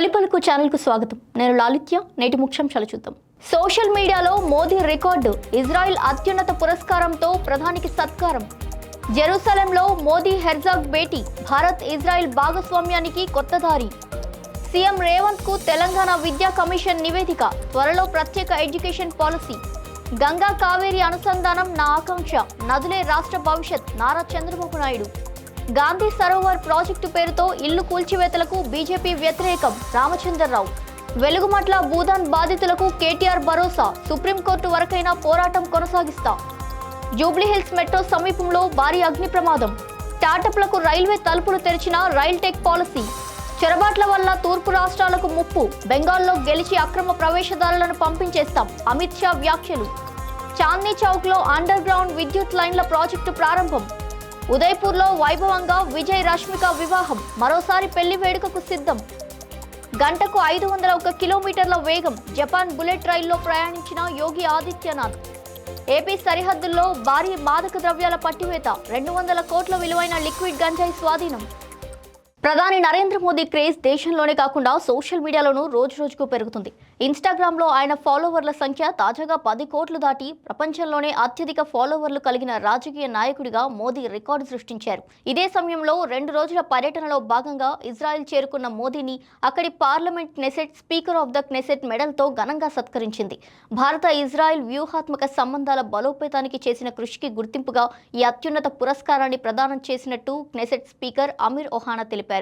తొలిపలుకు channel కు స్వాగతం. నేను లాలిత్య. నేటి ముఖ్యాంశాలు చూద్దాం. సోషల్ మీడియాలో మోదీ రికార్డు. ఇజ్రాయెల్ అత్యున్నత పురస్కారంతో ప్రధానికి సత్కారం. జెరూసలంలో మోదీ హెర్జాగ్ భేటీ. భారత్ ఇజ్రాయెల్ భాగస్వామ్యానికి కొత్త దారి. సీఎం రేవంత్ కు తెలంగాణ విద్యా కమిషన్ నివేదిక. త్వరలో ప్రత్యేక ఎడ్యుకేషన్ పాలసీ. గంగా కావేరి అనుసంధానం నా ఆకాంక్ష. నదులే రాష్ట్ర భవిష్యత్. నారా చంద్రబాబు నాయుడు. గాంధీ సరోవర్ ప్రాజెక్టు పేరుతో ఇల్లు కూల్చివేతలకు బీజేపీ వ్యతిరేకం. రామచంద్రరావు. వెలుగుమట్ల భూదాన్ బాధితులకు కేటీఆర్ భరోసా. సుప్రీంకోర్టు వరకైనా పోరాటం కొనసాగిస్తా. జూబ్లీహిల్స్ మెట్రో సమీపంలో భారీ అగ్ని ప్రమాదం. స్టార్టప్లకు రైల్వే తలుపులు తెరిచిన రైల్ టెక్ పాలసీ. చొరబాట్ల వల్ల తూర్పు రాష్ట్రాలకు ముప్పు. బెంగాల్లో గెలిచి అక్రమ ప్రవేశదారులను పంపించేస్తాం. అమిత్ షా వ్యాఖ్యలు. చాందనీ చౌక్ లో అండర్ గ్రౌండ్ విద్యుత్ లైన్ల ప్రాజెక్టు ప్రారంభం. ఉదయపూర్లో వైభవంగా విజయ్ రష్మిక వివాహం. మరోసారి పెళ్లి వేడుకకు సిద్ధం. గంటకు 501 కిలోమీటర్ల వేగం. జపాన్ బుల్లెట్ రైల్లో ప్రయాణించిన యోగి ఆదిత్యనాథ్. ఏపీ సరిహద్దుల్లో భారీ మాదక ద్రవ్యాల పట్టివేత. 200 కోట్ల విలువైన లిక్విడ్ గంజాయి స్వాధీనం. ప్రధాని నరేంద్ర మోదీ క్రేజ్ దేశంలోనే కాకుండా సోషల్ మీడియాలోనూ రోజుకు పెరుగుతుంది. ఇన్స్టాగ్రామ్లో ఆయన ఫాలోవర్ల సంఖ్య తాజాగా 10 కోట్లు దాటి ప్రపంచంలోనే అత్యధిక ఫాలోవర్లు కలిగిన రాజకీయ నాయకుడిగా మోదీ రికార్డు సృష్టించారు. ఇదే సమయంలో 2 రోజుల పర్యటనలో భాగంగా ఇజ్రాయెల్ చేరుకున్న మోదీని అక్కడి పార్లమెంట్ క్నెసెట్ స్పీకర్ ఆఫ్ ద క్నెసెట్ మెడల్తో ఘనంగా సత్కరించింది. భారత ఇజ్రాయెల్ వ్యూహాత్మక సంబంధాల బలోపేతానికి చేసిన కృషికి గుర్తింపుగా ఈ అత్యున్నత పురస్కారాన్ని ప్రదానం చేసినట్టు క్నెసెట్ స్పీకర్ అమీర్ ఒహానా తెలిపారు.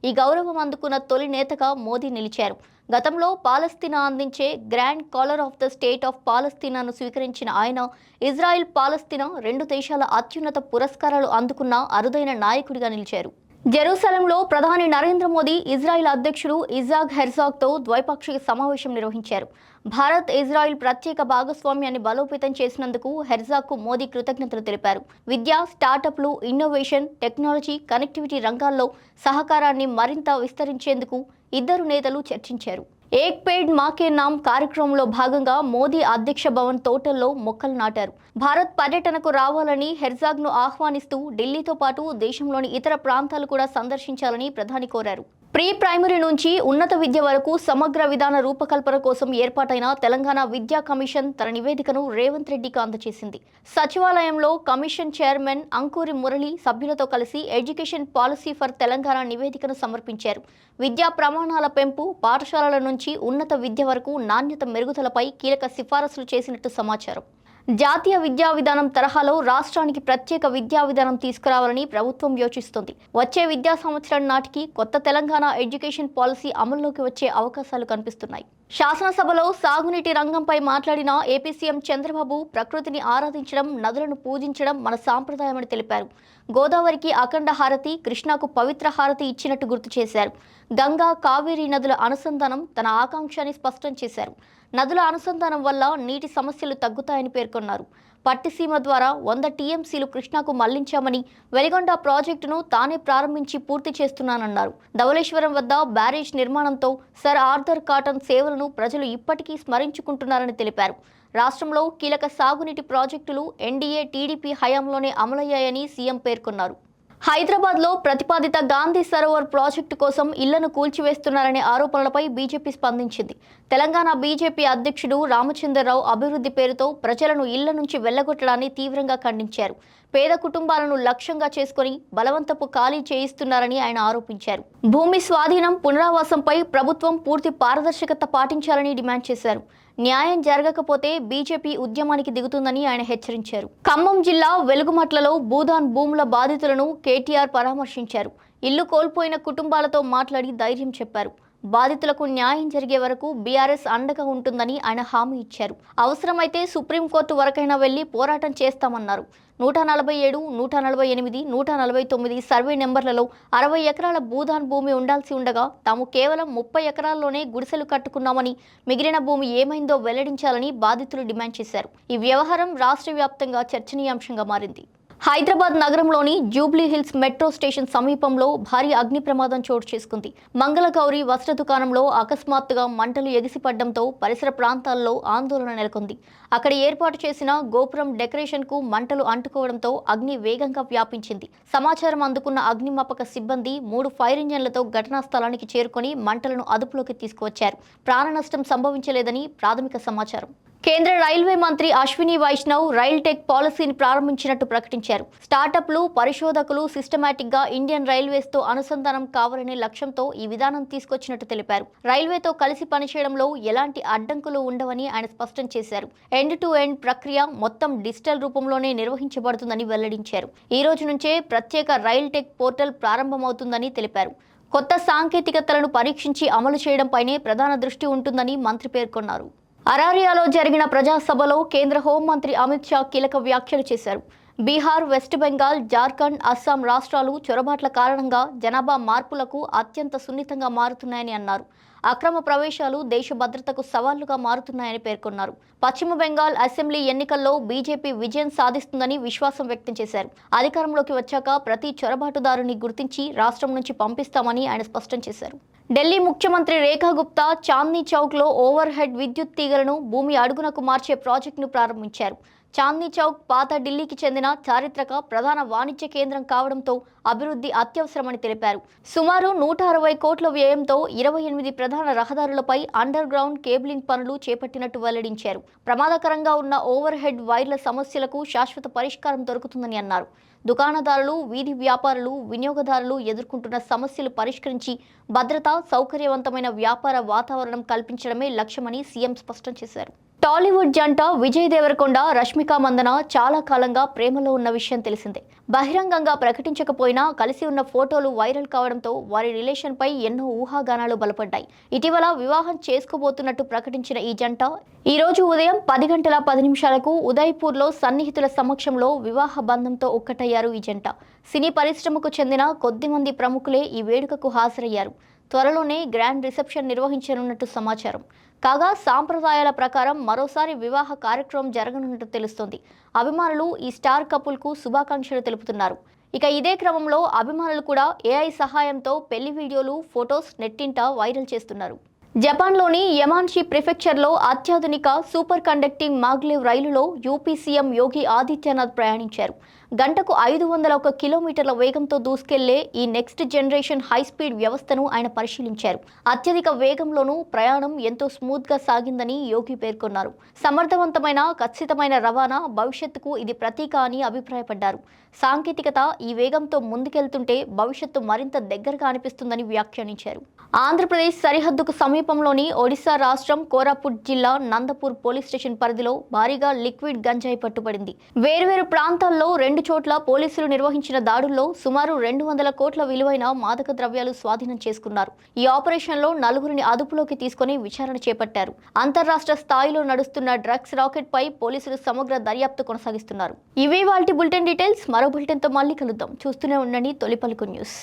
ఈ గౌరవం అందుకున్న తొలి నేతగా మోదీ నిలిచారు. గతంలో పాలస్తీనా అందించే grand collar of the state of పాలస్తీనాను స్వీకరించిన ఆయన ఇజ్రాయెల్ పాలస్తీనా 2 దేశాల అత్యున్నత పురస్కారాలు అందుకున్న అరుదైన నాయకుడిగా నిలిచారు. జెరూసలంలో ప్రధాని నరేంద్ర మోదీ ఇజ్రాయెల్ అధ్యక్షుడు ఇజాక్ హెర్జాగ్తో ద్వైపాక్షిక సమావేశం నిర్వహించారు. భారత్ ఇజ్రాయెల్ ప్రత్యేక భాగస్వామ్యాన్ని బలోపేతం చేసినందుకు హెర్జాగ్కు మోదీ కృతజ్ఞతలు తెలిపారు. విద్య, స్టార్టప్లు, ఇన్నోవేషన్, టెక్నాలజీ, కనెక్టివిటీ రంగాల్లో సహకారాన్ని మరింత విస్తరించేందుకు ఇద్దరు నేతలు చర్చించారు. ఏక్ పేడ్ మాకే నామ్ కార్యక్రమంలో భాగంగా మోదీ అధ్యక్ష భవన్ తోటల్లో మొక్కలు నాటారు. భారత్ పర్యటనకు రావాలని హెర్జాగ్ను ఆహ్వానిస్తూ ఢిల్లీతో పాటు దేశంలోని ఇతర ప్రాంతాలు కూడా సందర్శించాలని ప్రధాని కోరారు. ప్రీ ప్రైమరీ నుంచి ఉన్నత విద్య వరకు సమగ్ర విధాన రూపకల్పన కోసం ఏర్పాటైన తెలంగాణ విద్యా కమిషన్ తన నివేదికను రేవంత్ రెడ్డికి అందజేసింది. సచివాలయంలో కమిషన్ చైర్మన్ అంకూరి మురళి సభ్యులతో కలిసి ఎడ్యుకేషన్ పాలసీ ఫర్ తెలంగాణ నివేదికను సమర్పించారు. విద్యా ప్రమాణాల పెంపు, పాఠశాలల నుంచి ఉన్నత విద్య వరకు నాణ్యత మెరుగుదలపై కీలక సిఫారసులు చేసినట్టు సమాచారం. జాతీయ విద్యా విధానం తరహాలో రాష్ట్రానికి ప్రత్యేక విద్యా విధానం తీసుకురావాలని ప్రభుత్వం యోచిస్తోంది. వచ్చే విద్యా సంవత్సరం నాటికి కొత్త తెలంగాణ ఎడ్యుకేషన్ పాలసీ అమల్లోకి వచ్చే అవకాశాలు కనిపిస్తున్నాయి. శాసనసభలో సాగునీటి రంగంపై మాట్లాడిన ఏపీ సీఎం చంద్రబాబు ప్రకృతిని ఆరాధించడం, నదులను పూజించడం మన సాంప్రదాయమని తెలిపారు. గోదావరికి అఖండ హారతి, కృష్ణాకు పవిత్ర హారతి ఇచ్చినట్టు గుర్తు చేశారు. గంగా, కావేరీ నదుల అనుసంధానం తన ఆకాంక్ష అని స్పష్టం చేశారు. నదుల అనుసంధానం వల్ల నీటి సమస్యలు తగ్గుతాయని పేర్కొన్నారు. పట్టిసీమ ద్వారా 100 టీఎంసీలు కృష్ణాకు మళ్లించామని, వెలిగొండ ప్రాజెక్టును తానే ప్రారంభించి పూర్తి చేస్తున్నానన్నారు. ధవళేశ్వరం వద్ద బ్యారేజ్ నిర్మాణంతో సర్ ఆర్థర్ కాటన్ సేవలను ప్రజలు ఇప్పటికీ స్మరించుకుంటున్నారని తెలిపారు. రాష్ట్రంలో కీలక సాగునీటి ప్రాజెక్టులు ఎన్డీఏ, టీడీపీ హయాంలోనే అమలయ్యాయని సీఎం పేర్కొన్నారు. హైదరాబాద్లో ప్రతిపాదిత గాంధీ సరోవర్ ప్రాజెక్టు కోసం ఇళ్లను కూల్చివేస్తున్నారనే ఆరోపణలపై బీజేపీ స్పందించింది. తెలంగాణ బీజేపీ అధ్యక్షుడు రామచంద్రరావు అభివృద్ధి పేరుతో ప్రజలను ఇళ్ల నుంచి వెళ్లగొట్టడాన్ని తీవ్రంగా ఖండించారు. పేద కుటుంబాలను లక్ష్యంగా చేసుకుని బలవంతపు ఖాళీ చేయిస్తున్నారని ఆయన ఆరోపించారు. భూమి స్వాధీనం, పునరావాసంపై ప్రభుత్వం పూర్తి పారదర్శకత పాటించాలని డిమాండ్ చేశారు. న్యాయం జరగకపోతే బీజేపీ ఉద్యమానికి దిగుతుందని ఆయన హెచ్చరించారు. ఖమ్మం జిల్లా వెలుగుమట్లలో భూదాన్ భూముల బాధితులను కేటీఆర్ పరామర్శించారు. ఇల్లు కోల్పోయిన కుటుంబాలతో మాట్లాడి ధైర్యం చెప్పారు. బాధితులకు న్యాయం జరిగే వరకు బీఆర్ఎస్ అండగా ఉంటుందని ఆయన హామీ ఇచ్చారు. అవసరమైతే సుప్రీంకోర్టు వరకైనా వెళ్లి పోరాటం చేస్తామన్నారు. 147, 148, 149 సర్వే నెంబర్లలో 60 ఎకరాల భూదాన్ భూమి ఉండాల్సి ఉండగా తాము కేవలం 30 ఎకరాల్లోనే గుడిసెలు కట్టుకున్నామని, మిగిలిన భూమి ఏమైందో వెల్లడించాలని బాధితులు డిమాండ్ చేశారు. ఈ వ్యవహారం రాష్ట్ర వ్యాప్తంగా చర్చనీయాంశంగా మారింది. హైదరాబాద్ నగరంలోని జూబ్లీ హిల్స్ మెట్రో స్టేషన్ సమీపంలో భారీ అగ్ని ప్రమాదం చోటు చేసుకుంది. మంగళగౌరి వస్త్ర దుకాణంలో అకస్మాత్తుగా మంటలు ఎగిసిపడడంతో పరిసర ప్రాంతాల్లో ఆందోళన నెలకొంది. అక్కడ ఏర్పాటు చేసిన గోపురం డెకరేషన్కు మంటలు అంటుకోవడంతో అగ్ని వేగంగా వ్యాపించింది. సమాచారం అందుకున్న అగ్నిమాపక సిబ్బంది 3 ఫైర్ ఇంజన్లతో ఘటనా స్థలానికి చేరుకొని మంటలను అదుపులోకి తీసుకువచ్చారు. ప్రాణ నష్టం సంభవించలేదని ప్రాథమిక సమాచారం. కేంద్ర రైల్వే మంత్రి అశ్విని వైష్ణవ్ రైల్ టెక్ పాలసీని ప్రారంభించినట్టు ప్రకటించారు. స్టార్టప్లు, పరిశోధకులు సిస్టమాటిక్ గా ఇండియన్ రైల్వేస్ తో అనుసంధానం కావాలనే లక్ష్యంతో ఈ విధానం తీసుకొచ్చినట్టు తెలిపారు. రైల్వేతో కలిసి పనిచేయడంలో ఎలాంటి అడ్డంకులు ఉండవని ఆయన స్పష్టం చేశారు. ఎండ్ టు ఎండ్ ప్రక్రియ మొత్తం డిజిటల్ రూపంలోనే నిర్వహించబడుతుందని వెల్లడించారు. ఈ రోజు నుంచే ప్రత్యేక రైల్ టెక్ పోర్టల్ ప్రారంభమవుతుందని తెలిపారు. కొత్త సాంకేతికతలను పరీక్షించి అమలు చేయడంపైనే ప్రధాన దృష్టి ఉంటుందని మంత్రి పేర్కొన్నారు. అరారియాలో జరిగిన ప్రజాసభలో కేంద్ర హోంమంత్రి అమిత్ షా కీలక వ్యాఖ్యలు చేశారు. బీహార్, వెస్ట్ బెంగాల్, జార్ఖండ్, అస్సాం రాష్ట్రాలు చొరబాట్ల కారణంగా జనాభా మార్పులకు అత్యంత సున్నితంగా మారుతున్నాయని అన్నారు. అక్రమ ప్రవేశాలు దేశ భద్రతకు సవాళ్లుగా మారుతున్నాయని పేర్కొన్నారు. పశ్చిమ బెంగాల్ అసెంబ్లీ ఎన్నికల్లో బీజేపీ విజయం సాధిస్తుందని విశ్వాసం వ్యక్తం చేశారు. అధికారంలోకి వచ్చాక ప్రతి చొరబాటుదారుని గుర్తించి రాష్ట్రం నుంచి పంపిస్తామని ఆయన స్పష్టం చేశారు. ఢిల్లీ ముఖ్యమంత్రి రేఖా గుప్తా చాందనీ చౌక్లో ఓవర్ హెడ్ విద్యుత్ తీగలను భూమి అడుగునకు మార్చే ప్రాజెక్టును ప్రారంభించారు. చాందనీ చౌక్ పాత ఢిల్లీకి చెందిన చారిత్రక ప్రధాన వాణిజ్య కేంద్రం కావడంతో అభివృద్ధి అత్యవసరమని తెలిపారు. సుమారు 160 కోట్ల వ్యయంతో 28 ప్రధాన రహదారులపై అండర్ గ్రౌండ్ కేబులింగ్ పనులు చేపట్టినట్టు వెల్లడించారు. ప్రమాదకరంగా ఉన్న ఓవర్ హెడ్ వైర్ల సమస్యలకు శాశ్వత పరిష్కారం దొరుకుతుందని అన్నారు. దుకాణదారులు, వీధి వ్యాపారులు, వినియోగదారులు ఎదుర్కొంటున్న సమస్యలు పరిష్కరించి భద్రత, సౌకర్యవంతమైన వ్యాపార వాతావరణం కల్పించడమే లక్ష్యమని సీఎం స్పష్టం చేశారు. టాలీవుడ్ జంట విజయ్ దేవరకొండ, రష్మిక మందన చాలా కాలంగా ప్రేమలో ఉన్న విషయం తెలిసిందే. బహిరంగంగా ప్రకటించకపోయినా కలిసి ఉన్న ఫోటోలు వైరల్ కావడంతో వారి రిలేషన్పై ఎన్నో ఊహాగానాలు బలపడ్డాయి. ఇటీవల వివాహం చేసుకోబోతున్నట్టు ప్రకటించిన ఈ జంట ఈ రోజు ఉదయం 10 గంటల 10 నిమిషాలకు ఉదయ్పూర్లో సన్నిహితుల సమక్షంలో వివాహ బంధంతో ఒక్కటయ్యారు. ఈ జంట సినీ పరిశ్రమకు చెందిన కొద్దిమంది ప్రముఖులే ఈ వేడుకకు హాజరయ్యారు. త్వరలోనే గ్రాండ్ రిసెప్షన్ నిర్వహించనున్నట్టు సమాచారం. కాగా సాంప్రదాయాల ప్రకారం మరోసారి వివాహ కార్యక్రమం జరగనున్నట్టు తెలుస్తోంది. అభిమానులు ఈ స్టార్ కపుల్కు శుభాకాంక్షలు తెలుపుతున్నారు. ఇక ఇదే క్రమంలో అభిమానులు కూడా ఏఐ సహాయంతో పెళ్లి వీడియోలు, ఫొటోస్ నెట్టింట వైరల్ చేస్తున్నారు. జపాన్లోని యమాన్షి ప్రిఫెక్చర్లో అత్యాధునిక సూపర్ కండక్టింగ్ మాగ్లేవ్ రైలులో యూపీ సీఎం యోగి ఆదిత్యనాథ్ ప్రయాణించారు. గంటకు 501 కిలోమీటర్ల వేగంతో దూసుకెళ్లే ఈ నెక్స్ట్ జనరేషన్ హైస్పీడ్ వ్యవస్థను ఆయన పరిశీలించారు. అత్యధిక వేగంలోనూ ప్రయాణం ఎంతో స్మూత్గా సాగిందని యోగి పేర్కొన్నారు. సమర్థవంతమైన, ఖచ్చితమైన రవాణా భవిష్యత్తుకు ఇది ప్రతీక అని అభిప్రాయపడ్డారు. సాంకేతికత ఈ వేగంతో ముందుకెళ్తుంటే భవిష్యత్తు మరింత దగ్గరగా అనిపిస్తుందని వ్యాఖ్యానించారు. ఆంధ్రప్రదేశ్ సరిహద్దుకు సమీపంలోని ఒడిశా రాష్ట్రం కోరాపుట్ జిల్లా నందపూర్ పోలీస్ స్టేషన్ పరిధిలో భారీగా లిక్విడ్ గంజాయి పట్టుబడింది. వేర్వేరు ప్రాంతాల్లో 2 చోట్ల పోలీసులు నిర్వహించిన దాడుల్లో సుమారు 200 కోట్ల విలువైన మాదక ద్రవ్యాలు స్వాధీనం చేసుకున్నారు. ఈ ఆపరేషన్లో 4గురిని అదుపులోకి తీసుకుని విచారణ చేపట్టారు. అంతర్రాష్ట్ర స్థాయిలో నడుస్తున్న డ్రగ్స్ రాకెట్ పై పోలీసులు సమగ్ర దర్యాప్తు కొనసాగిస్తున్నారు. ఇవే వాల్టి బులెటిన్ డీటెయిల్స్. మరో బులెటిన్తో మళ్ళీ కలుద్దాం. చూస్తూనే ఉండండి తొలి పలుకు న్యూస్.